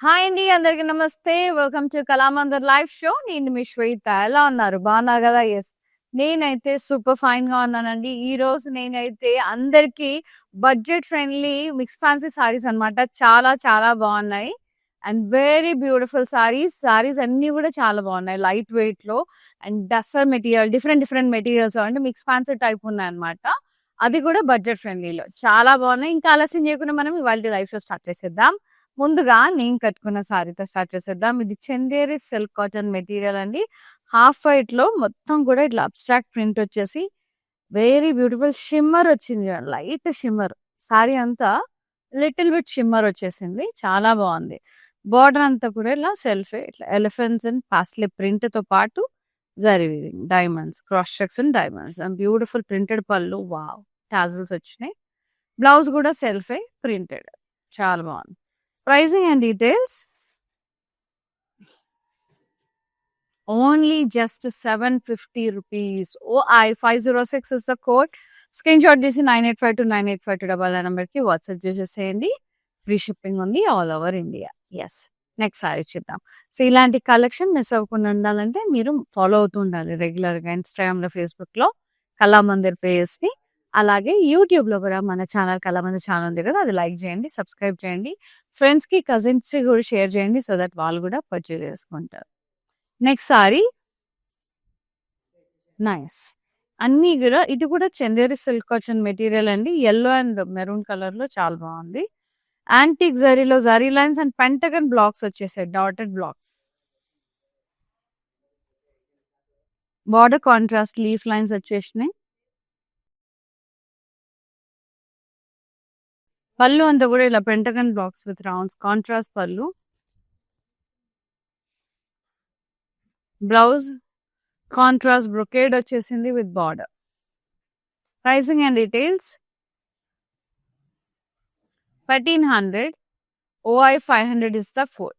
Hi అండి. అందరికి నమస్తే. Welcome to Kalamandir live show. నేను మీ శ్వేత. ఎలా ఉన్నారు? బాగున్నారు కదా? యెస్. నేనైతే సూపర్ ఫైన్‌గా ఉన్నానండి. ఈరోజు నేనైతే అందరికీ budget friendly mix fancy saris అన్నమాట. చాలా చాలా బాగున్నాయి. And very beautiful saris. Saris అన్నీ కూడా చాలా బాగున్నాయి. లైట్ వెయిట్‌లో and tussar material different different materials అంటే మిక్స్ ఫ్యాన్సీ టైప్ ఉన్నాయన్నమాట. అది కూడా బడ్జెట్ ఫ్రెండ్లీలో చాలా బాగున్నాయి. ఇంకా ఆలస్యం చేయకుండా మనం ఇవాల్టి లైవ్ షో స్టార్ట్ చేసేద్దాం. ముందుగా నేను కట్టుకున్న సారీతో స్టార్ట్ చేసేద్దాం. ఇది చందేరి సిల్క్ కాటన్ మెటీరియల్ అండి. హాఫ్ వైట్ లో మొత్తం కూడా ఇట్లా అబ్స్ట్రాక్ట్ ప్రింట్ వచ్చేసి వెరీ బ్యూటిఫుల్ షిమ్మర్ వచ్చింది. లైట్ షిమ్మర్ సారీ అంతా లిటిల్ బిట్ షిమ్మర్ వచ్చేసింది. చాలా బాగుంది. బార్డర్ అంతా కూడా ఇలా సెల్ఫ్ ఇట్లా ఎలిఫెంట్స్ అండ్ పాస్లే ప్రింట్ తో పాటు zari diamonds cross checks and diamonds and beautiful printed పళ్ళు. వావ్, టాజిల్స్ వచ్చినాయి. బ్లౌజ్ కూడా సెల్ఫే ప్రింటెడ్. చాలా బాగుంది. Pricing and details only just 750 rupees. OI 506 is the code. Screenshot this 98529852 number ki WhatsApp చేసేసేయండి. Free shipping ఉంది all over India. Yes, next sari చూద్దాం. So ఇలాంటి collection miss అవ్వకుండా ఉండాలంటే మీరు ఫాలో అవుతూ ఉండాలి రెగ్యులర్గా ఇన్స్టాగ్రామ్లో, ఫేస్బుక్లో కళామందిర్ పేజ్ని. అలాగే యూట్యూబ్లో కూడా మన ఛానల్ కళామందిర్ ఛానల్ ఉంది కదా, అది లైక్ చేయండి, సబ్స్క్రైబ్ చేయండి, ఫ్రెండ్స్కి కజిన్స్కి కూడా షేర్ చేయండి సో దట్ వాళ్ళు కూడా పర్చేజ్ చేసుకుంటారు. Next sari nice. అన్నీ కూడా ఇది కూడా చందేరి సిల్క్ కాటన్ మెటీరియల్ అండి. ఎల్లో అండ్ మెరూన్ కలర్ లో చాలా బాగుంది. యాంటిక్ జరీలో zari lines and pentagon blocks వచ్చేసాయి. Dotted black border contrast leaf lines వచ్చేసినాయి. పళ్ళు అంతా కూడా ఇలా pentagon blocks with rounds contrast పళ్ళు. బ్లౌజ్ కాంట్రాస్ట్ బ్రొకేడ్ వచ్చేసింది with border. Pricing and details 1300. OI 500 is the four.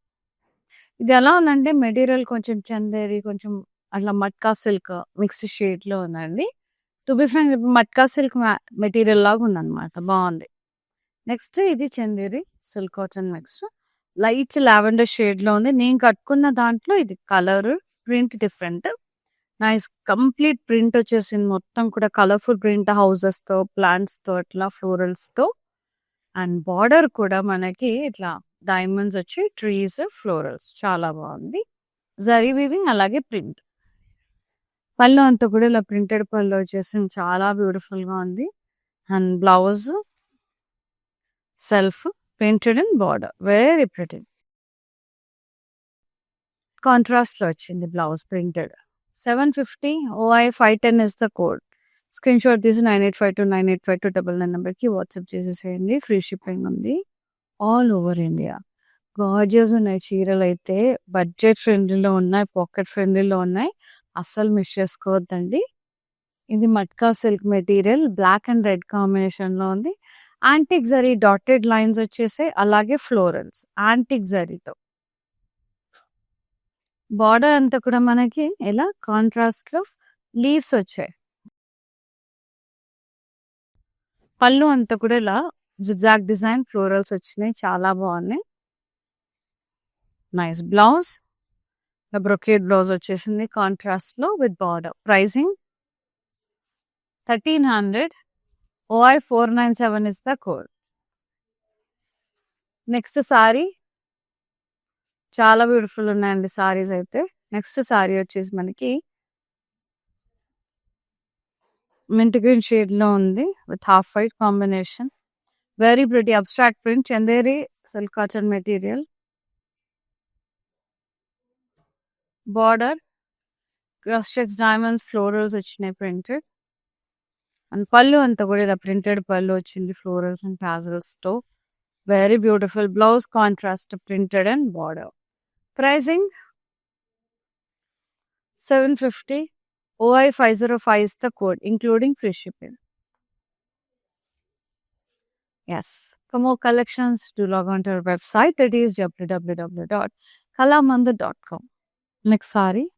ఇది ఎలా ఉందంటే మెటీరియల్ కొంచెం చందేరి, కొంచెం అట్లా మట్కా సిల్క్ మిక్స్డ్ షేడ్ లో ఉందండి. To be frank matka silk material లాగా ఉందన్నమాట. బాగుంది. నెక్స్ట్ ఇది Chanderi silk cotton mix light lavender shade లో ఉంది. నేను కట్టుకున్న దాంట్లో ఇది colour print different. Nice complete print వచ్చేసింది. మొత్తం కూడా కలర్ఫుల్ ప్రింట్ హౌసెస్ తో ప్లాంట్స్ తో అట్లా ఫ్లోరల్స్ తో అండ్ బార్డర్ కూడా మనకి ఇట్లా డైమండ్స్ వచ్చి ట్రీస్ ఫ్లోరల్స్ చాలా బాగుంది. జరీ వీవింగ్ అలాగే ప్రింట్. పళ్ళు అంతా కూడా ఇలా ప్రింటెడ్ పళ్ళు వచ్చేసి చాలా బ్యూటిఫుల్ గా ఉంది. And blouse self printed and border very pretty contrast లో వచ్చింది. Blouse printed. 750. OI 510 is the code. Screen shot తీసి 9852985299 నెంబర్కి వాట్సాప్ చేసేసేయండి. ఫ్రీ షిప్పింగ్ ఉంది ఆల్ ఓవర్ ఇండియా. గార్జియస్ ఉన్నాయి చీరలు అయితే. బడ్జెట్ ఫ్రెండ్లీలో ఉన్నాయి, పాకెట్ ఫ్రెండ్లీలో ఉన్నాయి. అస్సలు మిస్ చేసుకోవద్దండి. ఇది matka silk material black and red combination లో ఉంది. యాంటిక్ జరీ డాటెడ్ లైన్స్ వచ్చేసాయి, అలాగే ఫ్లోరల్స్ యాంటిక్ జరీతో. బార్డర్ అంతా కూడా మనకి ఇలా కాంట్రాస్ట్ లో లీవ్స్ వచ్చాయి. పళ్ళు అంతా కూడా ఇలా జిగ్జాగ్ డిజైన్ ఫ్లోరల్స్ వచ్చినాయి, చాలా బాగున్నాయి. నైస్. బ్లౌజ్ బ్రొకేడ్ బ్లౌజ్ వచ్చేసింది కాంట్రాస్ట్ లో with border. Pricing 1300. OI 497 is the code. Next sorry చాలా బ్యూటిఫుల్ ఉన్నాయండి సారీస్ అయితే. నెక్స్ట్ సారీ వచ్చేసి మనకి మింట్ గ్రీన్ షేడ్ లో ఉంది with half white combination. Very pretty abstract print Chanderi silk cotton material. Border cross checks diamonds florals వచ్చినాయి printed. And పళ్ళు అంతా కూడా ఇలా ప్రింటెడ్ పళ్ళు వచ్చింది ఫ్లోరల్స్ అండ్ టాజల్స్ తో. Very beautiful. Blouse contrast printed and border. Pricing 750. OI 505 is the code, including free shipping. Yes. For more collections, do log on to our website, that is www.kalamandir.com. Next saree.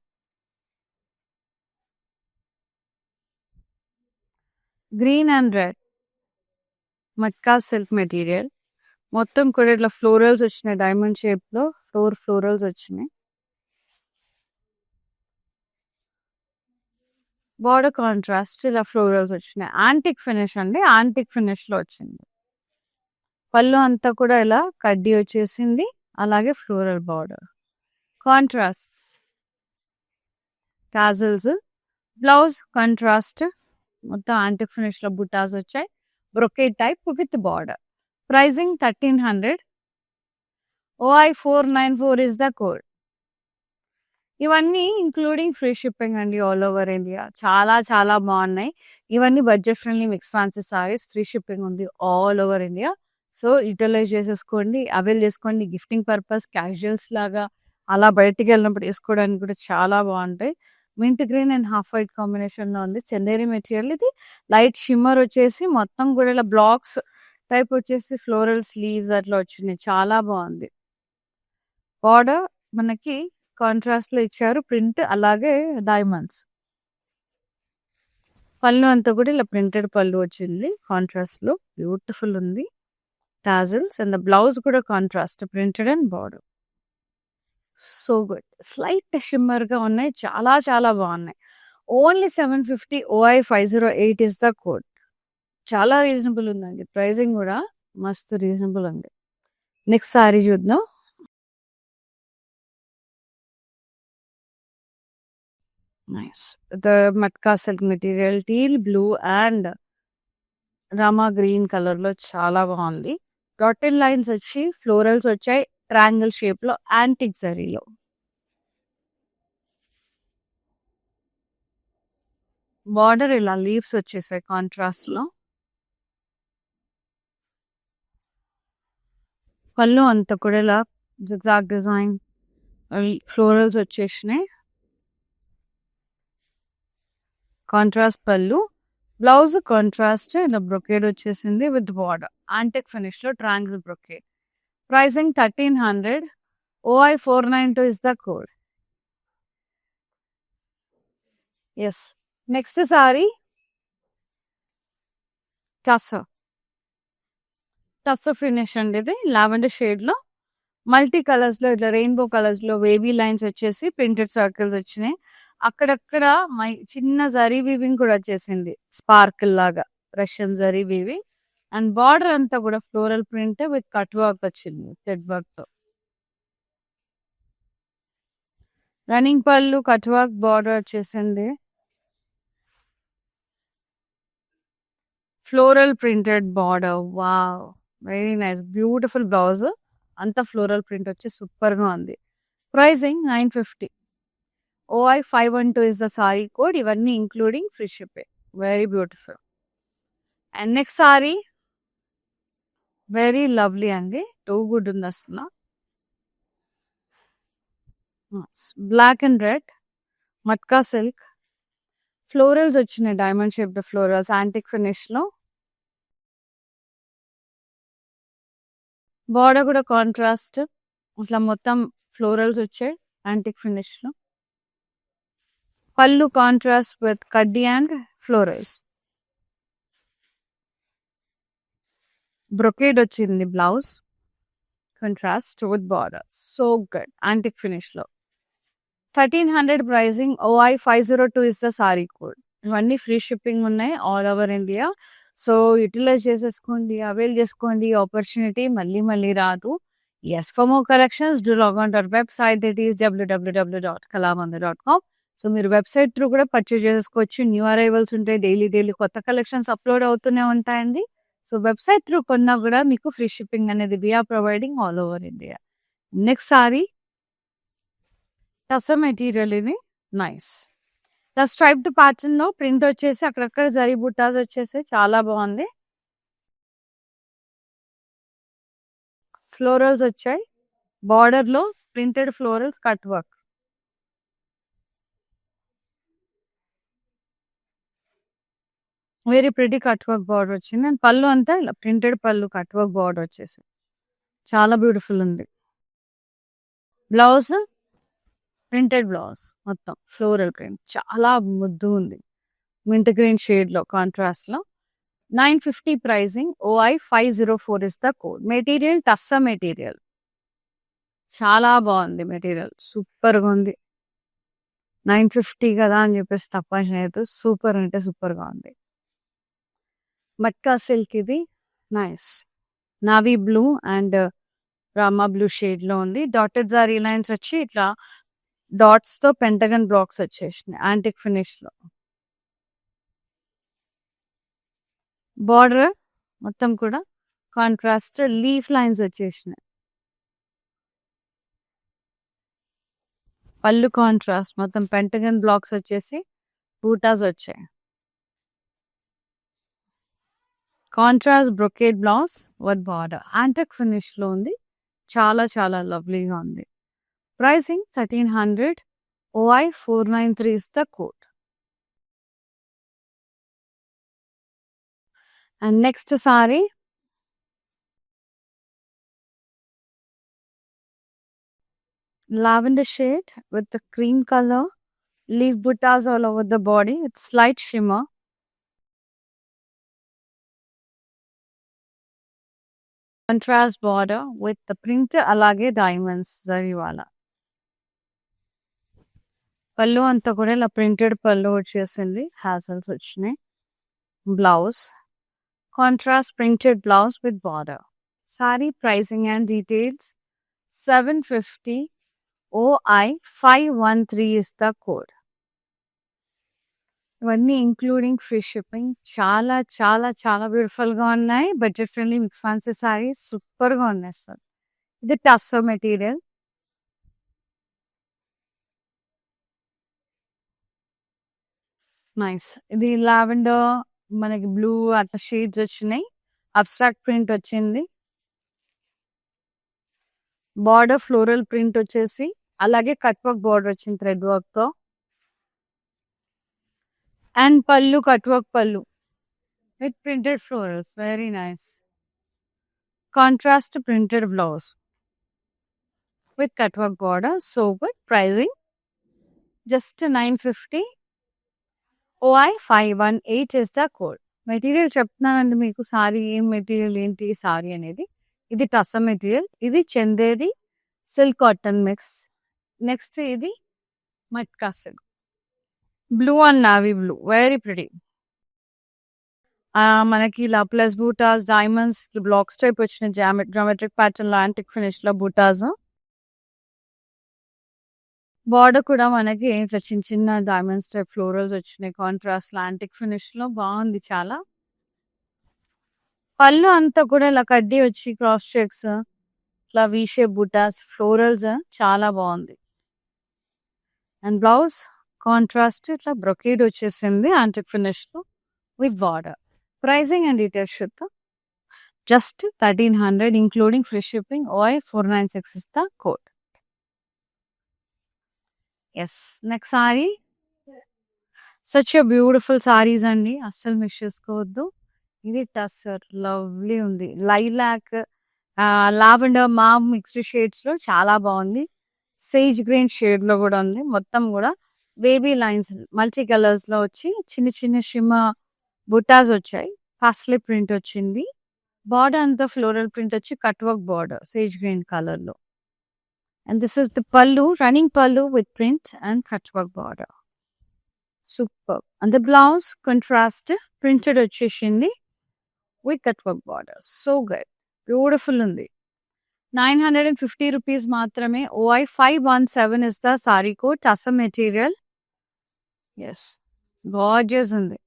Green and red. Matka silk material. మొత్తం కూడా ఇట్లా florals వచ్చినాయి, diamond shape లో florals వచ్చినాయి. Border contrast ఇలా florals వచ్చినాయి. Antique finish అండి, antique finish లో వచ్చింది. పళ్ళు అంతా కూడా ఇలా కడ్డీ వచ్చేసింది, అలాగే floral border contrast tassels. Blouse contrast మొత్తం యాంటిక్ ఫినిష్ లో బుటాస్ వచ్చాయి, brocade type with border. Pricing 1300. OI494 is the code. ఇవన్నీ ఇంక్లూడింగ్ ఫ్రీ షిప్పింగ్ అండి, ఆల్ ఓవర్ ఇండియా. చాలా చాలా బాగున్నాయి. ఇవన్నీ budget friendly mix fancy saris, free shipping ఉంది all over India. So utilize చేసేసుకోండి, అవైల్ చేసుకోండి. గిఫ్టింగ్ పర్పస్, క్యాజువల్స్ లాగా అలా బయటికి వెళ్ళినప్పుడు వేసుకోవడానికి కూడా చాలా బాగుంటాయి. Mint green and half white combination లో ఉంది. చందేరి మెటీరియల్ ఇది. లైట్ షిమ్మర్ వచ్చేసి మొత్తం కూడా ఇలా బ్లాక్స్ టైప్ వచ్చేసి ఫ్లోరల్ స్లీవ్స్ అట్లా వచ్చినాయి, చాలా బాగుంది. బార్డర్ మనకి కాంట్రాస్ట్ లో ఇచ్చారు ప్రింట్, అలాగే డైమండ్స్. పళ్ళు అంతా కూడా ఇలా ప్రింటెడ్ పళ్ళు వచ్చింది కాంట్రాస్ట్ లో, బ్యూటిఫుల్ ఉంది. టాజల్స్ అండ్ ద బ్లౌజ్ కూడా contrast printed and border. So good, slight shimmer గా ఉన్నాయి, చాలా చాలా బాగున్నాయి. Only 750. OI508 is the code. చాలా రీజనబుల్ ఉందండి, ప్రైజింగ్ కూడా మస్తు రీజనబుల్ ఉంది. నెక్స్ట్ సారీ చూద్దాం. Nice, the matka silk material, teal blue and rama green colour లో చాలా బాగుంది. డాటెడ్ లైన్స్ వచ్చి ఫ్లోరల్స్ వచ్చాయి ట్రయాంగిల్ షేప్ లో, యాంటిక్ జరీలో. బార్డర్ ఇలా లీవ్స్ వచ్చేసాయి కాంట్రాస్ట్ లో. పళ్ళు అంతా కూడా ఇలా జిగ్జాగ్ డిజైన్ ఫ్లోరల్స్ వచ్చేసినాయి, కాంట్రాస్ట్ పళ్ళు. బ్లౌజ్ కాంట్రాస్ట్ ఇలా బ్రొకేడ్ వచ్చేసింది విత్ బార్డర్, యాంటిక్ ఫినిష్ లో triangle brocade. Pricing 1300. OI492 is the code. Yes, next sari tussar finish అండి. ఇది లావెండర్ షేడ్ లో మల్టీ కలర్స్ లో ఇట్లా రెయిన్బో కలర్స్ లో వేవీ లైన్స్ వచ్చేసి ప్రింటెడ్ సర్కిల్స్ వచ్చినాయి. అక్కడక్కడ చిన్న జరీ వీవింగ్ కూడా వచ్చేసింది, స్పార్కిల్ లాగా Russian zari weaving. And border అంతా కూడా floral print with cut work వచ్చింది, థ్రెడ్ వర్క్ తో. రన్నింగ్ పళ్ళు కట్ వర్క్ బార్డర్ వచ్చేసింది, floral printed border. Wow, very nice, beautiful blouse. అంతా ఫ్లోరల్ ప్రింట్ వచ్చి సూపర్ గా ఉంది. Pricing 950. OI512 is the sari code. ఇవన్నీ including free shipping. Very beautiful. And next sari very lovely అండి, too good ఉంది అసలు. Black and red matka silk florals వచ్చినాయి, diamond shape florals antique finish లో. బార్డర్ కూడా కాంట్రాస్ట్ ఇట్లా మొత్తం ఫ్లోరల్స్ వచ్చాయి యాంటిక్ ఫినిష్ లో. పళ్ళు కాంట్రాస్ట్ విత్ కడ్డీ అండ్ ఫ్లోరల్స్. బ్రొకేడ్ వచ్చింది blouse, contrast with border. So good, antique finish లో. 1300 pricing. OI502 is the sari code. ఇవన్నీ ఫ్రీ షిప్పింగ్ ఉన్నాయి all over India. So utilize చేసేసుకోండి, అవైల్ చేసుకోండి. ఆపర్చునిటీ మళ్ళీ మళ్ళీ రాదు. Yes, for more collections do log on to our website, it is www.kalamandir.com. So మీరు website through కూడా పర్చేజ్ చేసుకోవచ్చు. న్యూ అరైవల్స్ ఉంటాయి, డైలీ కొత్త కలెక్షన్స్ అప్లోడ్ అవుతూనే ఉంటాయండి. సో వెబ్సైట్ త్రూ కొన్నా కూడా మీకు ఫ్రీ షిప్పింగ్ అనేది we are providing all over India. Next sari tussar material, ఇది నైస్. స్ట్రైప్డ్ ప్యాటర్న్ లో ప్రింట్ వచ్చేసి అక్కడక్కడ జరీ బుట్టాస్ వచ్చేసి చాలా బాగుంది. ఫ్లోరల్స్ వచ్చాయి, బార్డర్ లో printed florals cut work. Very pretty cut work border వచ్చింది. అండ్ పళ్ళు అంతా ఇలా ప్రింటెడ్ పళ్ళు కట్ వర్క్ బార్డర్ వచ్చేసి చాలా బ్యూటిఫుల్ ఉంది. బ్లౌజ్ ప్రింటెడ్ బ్లౌజ్, మొత్తం ఫ్లోరల్ ప్రింట్, చాలా ముద్దు ఉంది. మింట్ గ్రీన్ షేడ్ లో కాంట్రాస్ట్ లో. 950 pricing. OI 504 is the code. Material Tassa material. చాలా బాగుంది మెటీరియల్, సూపర్ గా ఉంది. 950 కదా అని చెప్పేసి తప్ప చేయదు, సూపర్ అంటే సూపర్ గా ఉంది. మట్కా సిల్క్ ఇది, nice navy blue and Rama blue shade లో ఉంది. డాటెడ్ జారీ లైన్స్ వచ్చి ఇట్లా డాట్స్ తో పెంటగన్ బ్లాక్స్ వచ్చేసినాయి యాంటిక్ ఫినిష్ లో. బార్డర్ మొత్తం కూడా కాంట్రాస్ట్ లీఫ్ లైన్స్ వచ్చేసినాయి. పళ్ళు కాంట్రాస్ట్ మొత్తం పెంటగన్ బ్లాక్స్ వచ్చేసి బూటాస్ వచ్చాయి. Contrast brocade blouse with border antique finish లో ఉంది, చాలా చాలా లవ్లీగా ఉంది. Pricing 1300. OI 493 is the code. And next saree, lavender shade with the cream color, leaf buttas all over the body. It's slight shimmer. Contrast border with the print alage diamonds zari wala. పళ్ళు అంతా కూడా ఇలా printed పళ్ళు వచ్చేసింది, హ్యాజల్స్ వచ్చినాయి. Blouse contrast printed blouse with border. Sorry pricing and details 750. OI 513 is the code. ఇవన్నీ including free shipping. చాలా చాలా చాలా బ్యూటిఫుల్ గా ఉన్నాయి. Budget friendly mix fancy saris super గా ఉన్నాయి సార్. ఇది టస్సో మెటీరియల్, నైస్. ఇది లావెండర్ మనకి బ్లూ అట్లా షేడ్స్ వచ్చినాయి. అబ్స్ట్రాక్ట్ ప్రింట్ వచ్చింది. బార్డర్ ఫ్లోరల్ ప్రింట్ వచ్చేసి అలాగే కట్ వర్క్ బార్డర్ వచ్చింది థ్రెడ్ వర్క్ తో. అండ్ పళ్ళు కట్ వర్క్ పళ్ళు with printed florals, very nice. Contrast printed blouse with cut work border, so good. Pricing just 950. OI 518 is the code. Material చెప్తున్నానండి మీకు, sorry ఏం material ఏంటి sorry అనేది. ఇది టస్స మెటీరియల్, ఇది Chanderi silk cotton mix. Next ఇది matka silk, blue and navy blue, very pretty. మనకి ఇలా plus butas diamonds blocks type వచ్చిన జామెట్రిక్ ప్యాటర్న్ లో యాంటిక్ ఫినిష్ లో బూటాస్. బార్డర్ కూడా మనకి ఇట్లా చిన్న చిన్న డైమండ్స్ టైప్ ఫ్లోరల్స్ వచ్చినాయి. కాంట్రాస్ట్ యాంటిక్ ఫినిష్ లో బాగుంది చాలా. పళ్ళు అంతా కూడా ఇలా కడ్డీ వచ్చి క్రాస్ చెక్స్ ఇట్లా వీ షేప్ బుటాస్ ఫ్లోరల్స్ చాలా బాగుంది. అండ్ బ్లౌజ్ కాంట్రాస్ట్ ఇట్లా బ్రొకేడ్ వచ్చేసింది యాంటిక్ ఫినిష్ లో with border. Pricing and details చూద్దాం. Just 1300 including free shipping. OI 496 is the code. Yes, next sari such beautiful saris అండి, అస్సలు మిస్ చేసుకోవద్దు. ఇది టస్సర్, లవ్లీ ఉంది. లైలాక్ లావెండర్ మా మిక్స్డ్ షేడ్స్ లో చాలా బాగుంది. సేజ్ గ్రీన్ షేడ్ లో కూడా ఉంది. మొత్తం కూడా బేబీ లైన్స్ మల్టీ కలర్స్ లో వచ్చి చిన్న చిన్న షిమ్మ బుటాస్ వచ్చాయి. పాస్లీ ప్రింట్ వచ్చింది. బార్డర్ అంతా ఫ్లోరల్ ప్రింట్ వచ్చి cut work border sage green colour లో. And this is the pallu, running pallu with print and cut work border. Super. And the blouse contrast printed వచ్చేసింది with cut work border. So good. Beautiful ఉంది. 950 rupees మాత్రమే. OI 517 is the saree code. Tassa material. Yes. Gorgeous ఉంది.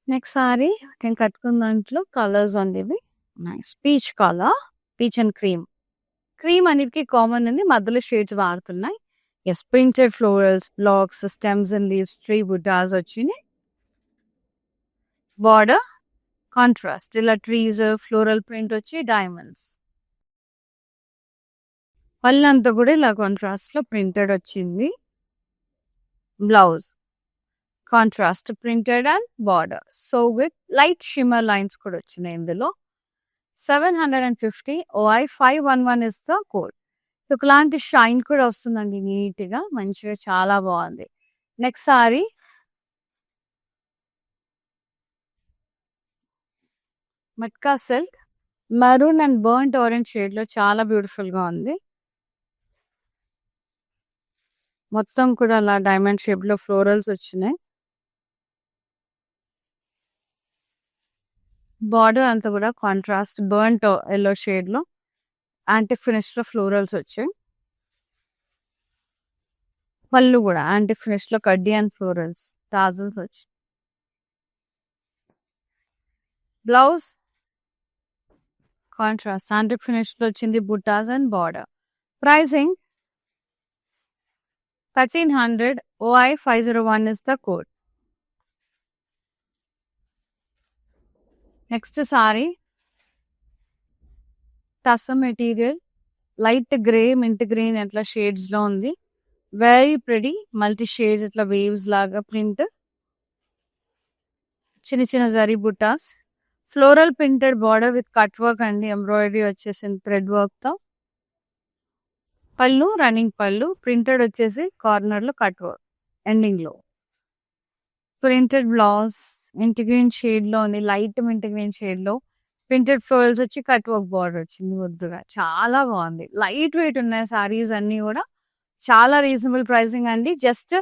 Next sari నేను కట్టుకున్న దాంట్లో colours ఉంది. ఇవి nice peach colour, peach and cream. Cream అన్నిటికీ కామన్ ఉంది, మధ్యలో షేడ్స్ వాడుతున్నాయి. Yes, printed florals blocks stems and leaves tree butas వచ్చినాయి. బార్డర్ కాంట్రాస్ట్ ఇలా ట్రీస్ ఫ్లోరల్ ప్రింట్ వచ్చి డైమండ్స్. పళ్ళంతా కూడా ఇలా కాంట్రాస్ట్ లో ప్రింటెడ్ వచ్చింది. Blouse contrast printed and border, so with light shimmer lines కూడా వచ్చినాయి ఇందులో. 750. OI 511 is the code. ఒకలాంటి షైన్ కూడా వస్తుందండి, నీట్ గా మంచిగా చాలా బాగుంది. Next sorry matka silk maroon and burnt orange shade లో చాలా బ్యూటిఫుల్ గా ఉంది. మొత్తం కూడా అలా డైమండ్ షేప్ లో ఫ్లోరల్స్ వచ్చినాయి. బార్డర్ అంతా కూడా కాంట్రాస్ట్ బర్న్ట్ ఎల్లో షేడ్ లో యాంటిక్ ఫినిష్ లో ఫ్లోరల్స్ వచ్చాయి. పళ్ళు కూడా యాంటిక్ ఫినిష్ లో కడ్డీ అండ్ ఫ్లోరల్స్ టాజల్స్ వచ్చి. బ్లౌజ్ కాంట్రాస్ట్ యాంటిక్ ఫినిష్ లో వచ్చింది బుట్టాస్ and border. Pricing 1300. OI 501 is the code. Next sari tussar material light grey mint green అట్లా షేడ్స్ లో ఉంది. వెరీ ప్రెటీ మల్టీ షేడ్స్ ఇట్లా వేవ్స్ లాగా ప్రింట్, చిన్న చిన్న zari butas, floral printed border with cut work అండి, ఎంబ్రాయిడరీ వచ్చేసింది థ్రెడ్ వర్క్ తో. పళ్ళు రన్నింగ్ పళ్ళు, ప్రింటెడ్ వచ్చేసి కార్నర్ లో కట్ వర్క్ ఎండింగ్ లో. Printed blouse mint green shade లో ఉంది, లైట్ మింట్ గ్రీన్ షేడ్ లో ప్రింటెడ్ ఫ్లోరల్స్ వచ్చి కట్ వర్క్ బార్డర్ వచ్చింది ముద్దుగా. చాలా బాగుంది, లైట్ వెయిట్ ఉన్నాయి సారీస్ అన్ని కూడా. చాలా రీజనబుల్ ప్రైసింగ్ అండి, జస్ట్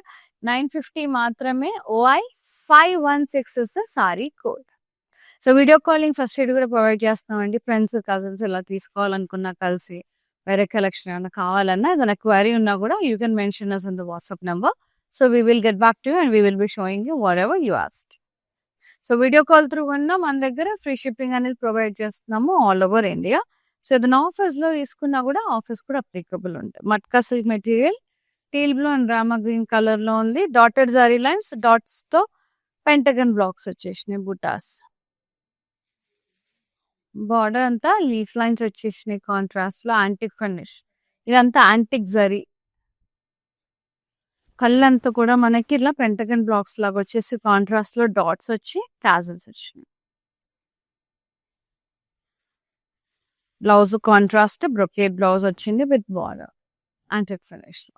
950 మాత్రమే. OI 516 is the sari code. So video calling first aid కూడా ప్రొవైడ్ చేస్తున్నామండి. ఫ్రెండ్స్ కజిన్స్ ఇలా తీసుకోవాలనుకున్నా, కలిసి వేరే కలెక్షన్ ఏమైనా కావాలన్నా, ఏదైనా క్వైరీ ఉన్నా కూడా you can mention us in the WhatsApp number. So we will get back to you and we will be showing you whatever you asked. So video call through కన్నా మన దగ్గర free shipping అనేది provide చేస్తున్నాము all over India. So ఏదైనా ఆఫర్స్లో తీసుకున్నా కూడా offers కూడా అప్లికబుల్ ఉంటాయి. Matka silk material teal blue and rama green colour లో ఉంది. డాటెడ్ జరీ లైన్స్ డాట్స్ తో పెంటగన్ బ్లాక్స్ వచ్చేసినాయి బుటాస్. బార్డర్ అంతా లీఫ్ లైన్స్ వచ్చేసినాయి కాంట్రాస్ట్ లో, యాంటిక్ ఫినిష్. ఇదంతా యాంటిక్ జరీ. కళ్ళంతా కూడా మనకి ఇట్లా పెంటగన్ బ్లాక్స్ లాగా వచ్చేసి కాంట్రాస్ట్ లో డాట్స్ వచ్చి టాజల్స్ వచ్చినాయి. బ్లౌజ్ కాంట్రాస్ట్ బ్రొకేట్ బ్లౌజ్ వచ్చింది విత్ బార్డర్ యాంటిక్ ఫినిష్ లో.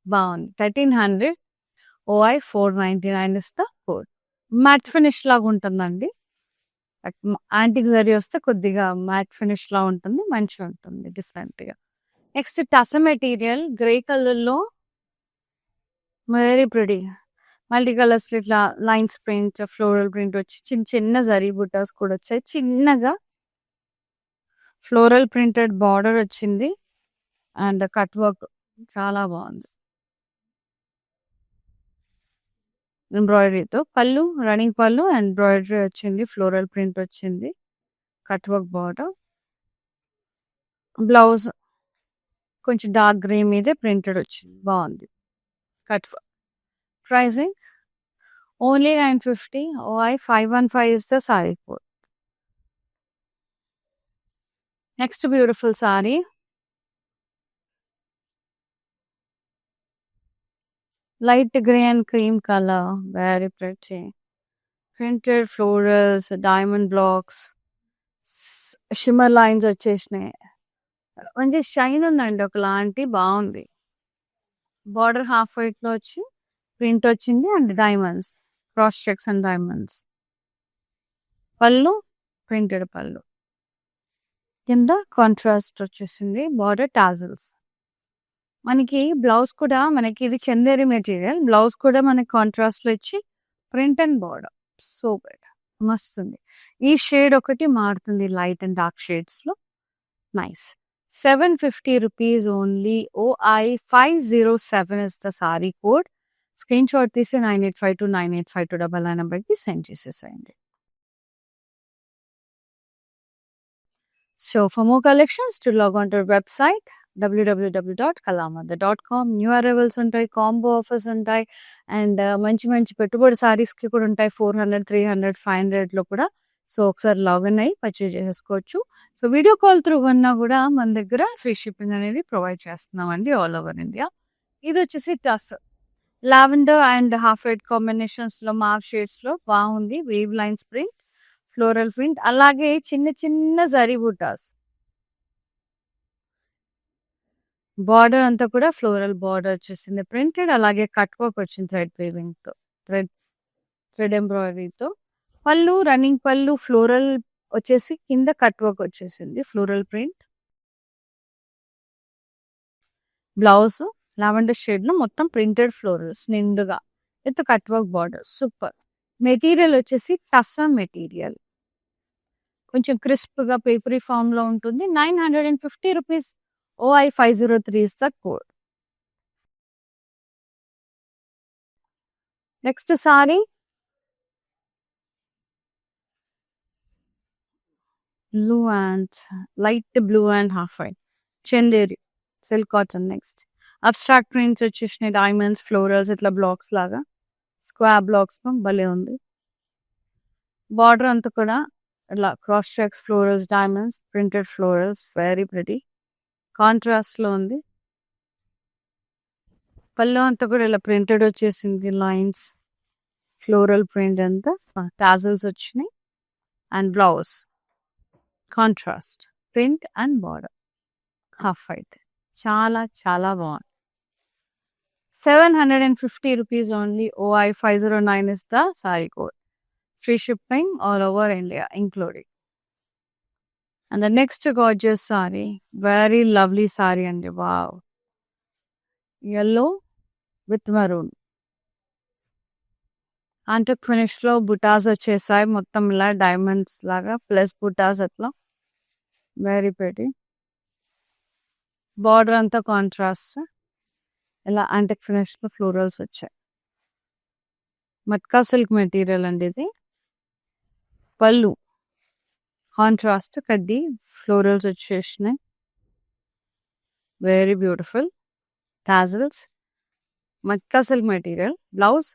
బాగుంది. 1300. OI 499 ఇస్తా కోడ్. మ్యాట్ ఫినిష్ లాగా ఉంటుందండి. యాంటిక్ జరీ వస్తే కొద్దిగా మ్యాట్ ఫినిష్ లా ఉంటుంది, మంచిగా ఉంటుంది డిఫరెంట్ గా. నెక్స్ట్ టస మెటీరియల్ గ్రే కలర్ లో వెరీ ప్రిటీ మల్టీ కలర్స్ ఇట్లా లైన్స్ ప్రింట్ ఫ్లోరల్ ప్రింట్ వచ్చి చిన్న చిన్న జరీ బుటాస్ కూడా వచ్చాయి. చిన్నగా ఫ్లోరల్ ప్రింటెడ్ బార్డర్ వచ్చింది అండ్ కట్ వర్క్ చాలా బాగుంది ఎంబ్రాయిడరీతో. పళ్ళు రన్నింగ్ పళ్ళు ఎంబ్రాయిడరీ వచ్చింది, ఫ్లోరల్ ప్రింట్ వచ్చింది, కట్ వర్క్ బార్డర్. బ్లౌజ్ కొంచెం డార్క్ గ్రే మీదే ప్రింటెడ్ వచ్చింది, బాగుంది cut work. Pricing only 950. OI 515 is the saree code. Next beautiful sorry light grey and cream colour, very pretty printed florals, diamond blocks, shimmer lines వచ్చేసినాయి. మంచి shine ఉందండి, ఒకలాంటి బాగుంది. Border half white లో వచ్చి ప్రింట్ వచ్చింది and diamonds, cross checks and diamonds. పళ్ళు printed పళ్ళు, కింద కాంట్రాస్ట్ వచ్చేసింది బార్డర్ టాజల్స్. మనకి బ్లౌజ్ కూడా మనకి ఇది చందేరి మెటీరియల్, బ్లౌజ్ కూడా మనకి కాంట్రాస్ట్ లో ఇచ్చి ప్రింట్ అండ్ బార్డర్. సో మస్తుంది. ఈ షేడ్ ఒకటి మారుతుంది లైట్ అండ్ డార్క్ షేడ్స్ లో, nice. 750 rupees only. OI 507 is the saree code. Screen shot తీసి 9852985299 నెంబర్కి సెండ్ చేసేసేయండి. So for more collections, to log on to our website www.kalamandir.com. New arrivals ఉంటాయి, combo offers ఉంటాయి and మంచి మంచి పెట్టుబడి సారీస్కి కూడా ఉంటాయి 400, 300, 500 లో కూడా. సో ఒకసారి లాగిన్ అయ్యి పర్చేజ్ చేసుకోవచ్చు. సో వీడియో కాల్ త్రూ కన్నా కూడా మన దగ్గర ఫ్రీ షిప్పింగ్ అనేది ప్రొవైడ్ చేస్తున్నామండి ఆల్ ఓవర్ ఇండియా. ఇది వచ్చేసి టస్ lavender and half white combinations లో మావ్ షేడ్స్ లో బాగుంది. Wave lines print, floral print, అలాగే చిన్న చిన్న జరీ బుటాస్. బార్డర్ అంతా కూడా ఫ్లోరల్ బార్డర్ వచ్చేసింది ప్రింటెడ్, అలాగే కట్ వర్క్ వచ్చింది థ్రెడ్ వీవింగ్ తో, థ్రెడ్ ఎంబ్రాయిడరీతో. పళ్ళు రన్నింగ్ పళ్ళు, ఫ్లోరల్ వచ్చేసి కింద కట్ వర్క్ వచ్చేసింది floral print. Blouse lavender shade లో మొత్తం ప్రింటెడ్ ఫ్లోరల్స్ నిండుగా with cut work border. Super. Material వచ్చేసి టస్సా మెటీరియల్, కొంచెం క్రిస్ప్ గా పేపరీ ఫామ్ లో ఉంటుంది. 950 rupees. OI 503 is the code. Next sorry blue and light blue and half white Chanderi silk cotton. Next abstract prints వచ్చేసినాయి, diamonds florals ఇట్లా blocks లాగా square blocks తో భలే ఉంది. బార్డర్ అంతా కూడా ఇట్లా cross checks florals, diamonds, printed florals, very pretty contrast లో ఉంది. పళ్ళు అంతా కూడా ఇలా ప్రింటెడ్ వచ్చేసింది, లైన్స్ ఫ్లోరల్ ప్రింట్ అంతా, టాజల్స్ వచ్చినాయి. And blouse contrast print and border half white. చాలా చాలా బాగుంది. 750 rupees only. OI 509 is the sari code. Free shipping all over India including. And the next gorgeous sari, very lovely sari అండి. Wow, yellow with maroon. అంటే finish లో బుటాస్ వచ్చేసాయి మొత్తం ఇలా diamonds లాగా ప్లస్ బుటాస్ అట్లా, వెరీ ప్రిటీ. బార్డర్ అంతా కాంట్రాస్ట్ ఇలా యాంటిక్ ఫినిష్ లో ఫ్లోరల్స్ వచ్చాయి. మట్కా సిల్క్ మెటీరియల్ అండి ఇది. పళ్ళు కాంట్రాస్ట్ కడ్డీ ఫ్లోరల్స్ వచ్చేసినాయి, very beautiful. Tassels matka silk material. Blouse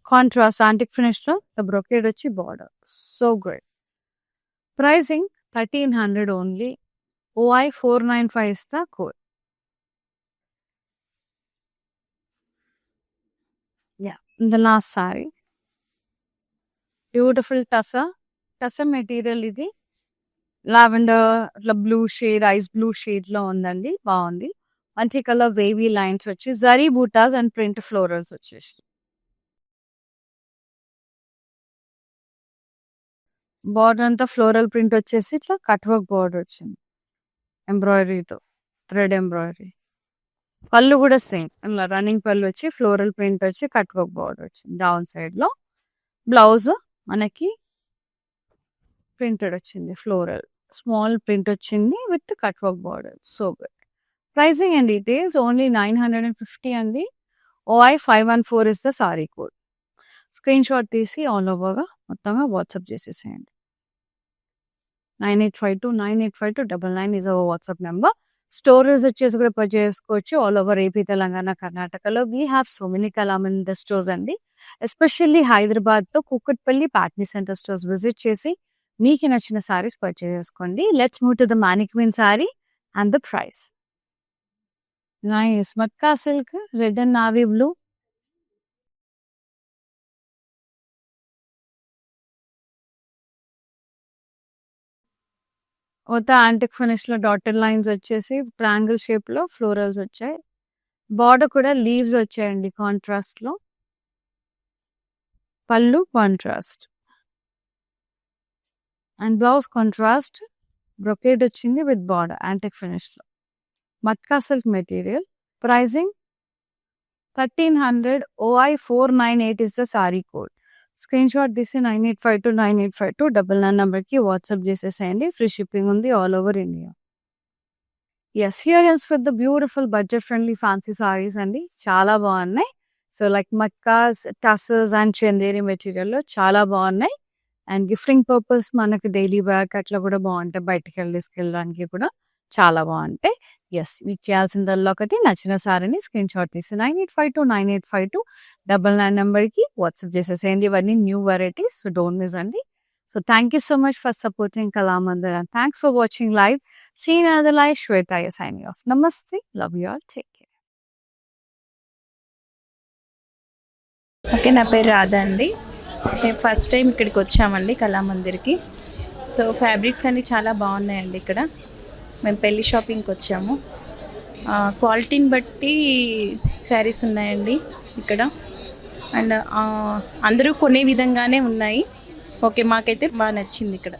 contrast antique finish లో బ్రొకేడ్ వచ్చి border. So good. Pricing 1300 only. OI 495 is the code. The last saree, beautiful టసా material. ఇది లావెండర్ ఇట్లా blue shade, ice blue shade లో ఉందండి, బాగుంది. మంచి colour wavy lines వచ్చి zari buttas and print florals వచ్చేసి. బార్డర్ అంతా ఫ్లోరల్ ప్రింట్ వచ్చేసి ఇట్లా కట్ వర్క్ బార్డర్ వచ్చింది ఎంబ్రాయిడరీతో, థ్రెడ్ ఎంబ్రాయిడరీ. పళ్ళు కూడా సేమ్ ఇలా రన్నింగ్ పళ్ళు వచ్చి ఫ్లోరల్ ప్రింట్ వచ్చి కట్ వర్క్ బార్డర్ వచ్చింది డౌన్ సైడ్ లో. బ్లౌజ్ మనకి ప్రింటెడ్ వచ్చింది, ఫ్లోరల్ స్మాల్ ప్రింట్ వచ్చింది with cut work border. So good. Pricing and details only 950 అండి. OI 514 is the sari code. Screen shot తీసి ఆల్ ఓవర్గా మొత్తంగా వాట్సాప్ చేసేసేయండి. 9852985299 is our WhatsApp number. Storage వచ్చేసి కూడా పర్చేస్ చేసుకోవచ్చు ఆల్ ఓవర్ ఏపీ, తెలంగాణ, కర్ణాటకలో. We have so many Kalamandir stores అండి. ఎస్పెషల్లీ హైదరాబాద్లో Kukatpally Patny centre stores visit చేసి మీకు నచ్చిన సారీస్ పర్చేస్ చేసుకోండి. Let's move to the మానిక్విన్ sorry and the price. Nice matka silk red and navy blue. మొత్తం యాంటిక్ ఫినిష్ లో డాటెడ్ లైన్స్ వచ్చేసి ట్రయాంగిల్ షేప్ లో ఫ్లోరల్స్ వచ్చాయి. బార్డర్ కూడా లీవ్స్ వచ్చాయండి కాంట్రాస్ట్ లో. పళ్ళు contrast and blouse contrast brocade వచ్చింది విత్ బార్డర్ యాంటిక్ ఫినిష్ లో. Matka silk material. Pricing 1300. OI 498 is the sari code. Screen shot తీసి 9852985299 నెంబర్కి వాట్సాప్ చేసేసేయండి. ఫ్రీ షిప్పింగ్ ఉంది all over India. Yes, here is for the beautiful budget friendly fancy sarees అండి, చాలా బాగున్నాయి. So like matkas, tussars and Chanderi మెటీరియల్లో చాలా బాగున్నాయి. అండ్ గిఫ్టింగ్ పర్పస్ మనకి డైలీ బ్యాగ్ అట్లా కూడా బాగుంటాయి, బయటకు వెళ్ళి తీసుకెళ్ళడానికి కూడా చాలా బాగుంటాయి. ఎస్, మీకు చేయాల్సిందల్లా ఒకటి నచ్చిన సారీని స్క్రీన్ షాట్ తీసి 9852985299 నెంబర్కి వాట్సాప్ చేసేసేయండి. ఇవన్నీ new varieties, so don't miss అండి. So thank you so much for supporting Kalamandir and thanks for watching live. See you in another live. Shweta signing off. Namaste, love you all, take care. Okay, నా పేరు రాధా అండి. మేము first time ఇక్కడికి వచ్చామండి కళామందిర్కి. So fabrics అన్నీ చాలా బాగున్నాయండి ఇక్కడ. మేము పెళ్ళి షాపింగ్కి వచ్చాము. క్వాలిటీని బట్టి శారీస్ ఉన్నాయండి ఇక్కడ. అండ్ అందరూ కొనే విధంగానే ఉన్నాయి. ఓకే, మాకైతే బాగా నచ్చింది ఇక్కడ.